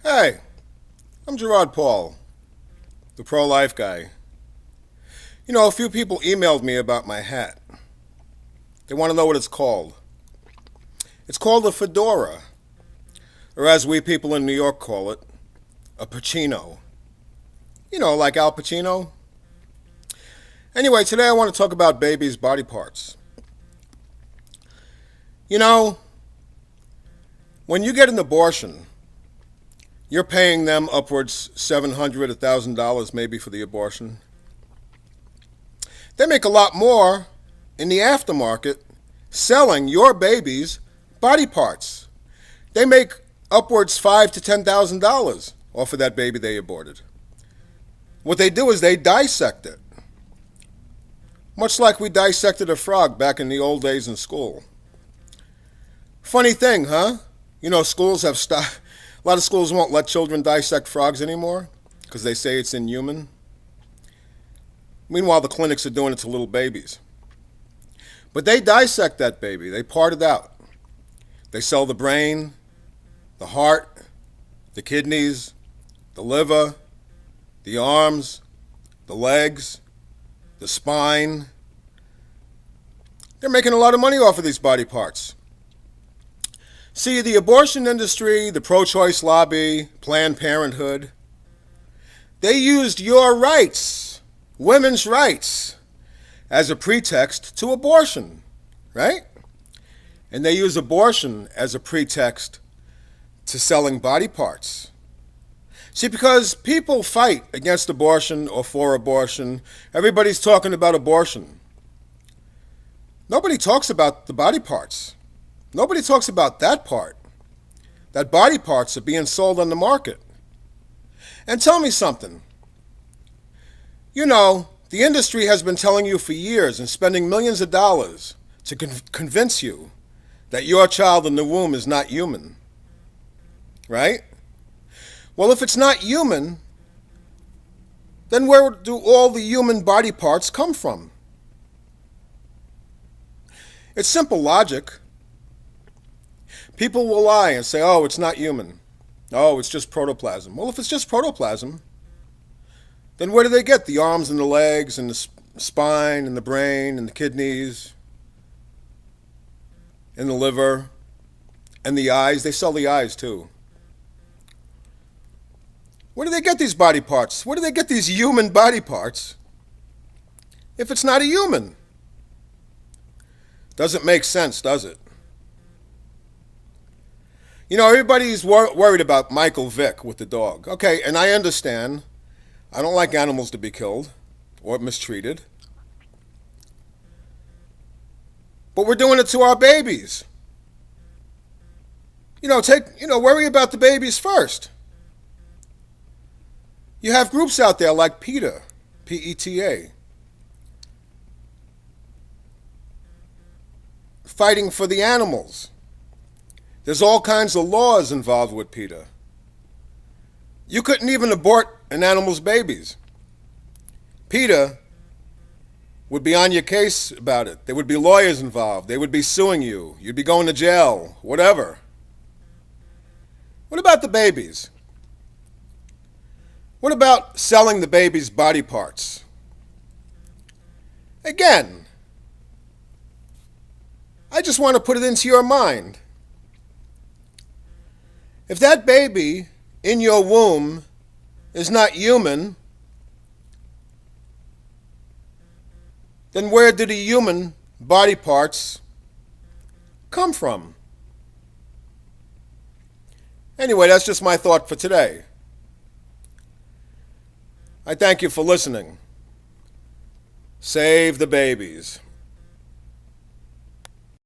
Hey, I'm Gerard Paul, the pro-life guy. A few people emailed me about my hat. They want to know what it's called. It's called a fedora, or as we people in New York call it, a Pacino. Like Al Pacino. Anyway, today I want to talk about babies' body parts. You know, when you get an abortion, you're paying them upwards $700, $1,000 maybe for the abortion. They make a lot more in the aftermarket selling your baby's body parts. They make upwards $5,000 to $10,000 off of that baby they aborted. What they do is they dissect it, much like we dissected a frog back in the old days in school. Funny thing, huh? Schools have stopped. A lot of schools won't let children dissect frogs anymore because they say it's inhuman. Meanwhile, the clinics are doing it to little babies. But they dissect that baby. They part it out. They sell the brain, the heart, the kidneys, the liver, the arms, the legs, the spine. They're making a lot of money off of these body parts. See, the abortion industry, the pro-choice lobby, Planned Parenthood, they used your rights, women's rights, as a pretext to abortion, right? And they use abortion as a pretext to selling body parts. See, because people fight against abortion or for abortion, everybody's talking about abortion. Nobody talks about the body parts. Nobody talks about that part. That body parts are being sold on the market. And tell me something. The industry has been telling you for years and spending millions of dollars to convince you that your child in the womb is not human. Right? Well, if it's not human, then where do all the human body parts come from? It's simple logic. People will lie and say, oh, it's not human. Oh, it's just protoplasm. Well, if it's just protoplasm, then where do they get the arms and the legs and the spine and the brain and the kidneys and the liver and the eyes? They sell the eyes too. Where do they get these body parts? Where do they get these human body parts if it's not a human? Doesn't make sense, does it? Everybody's worried about Michael Vick with the dog. Okay, and I understand. I don't like animals to be killed or mistreated. But we're doing it to our babies. Worry about the babies first. You have groups out there like PETA, P-E-T-A, fighting for the animals. There's all kinds of laws involved with PETA. You couldn't even abort an animal's babies. PETA would be on your case about it. There would be lawyers involved. They would be suing you. You'd be going to jail, whatever. What about the babies? What about selling the baby's body parts? Again, I just want to put it into your mind. If that baby in your womb is not human, then where do the human body parts come from? Anyway, that's just my thought for today. I thank you for listening. Save the babies.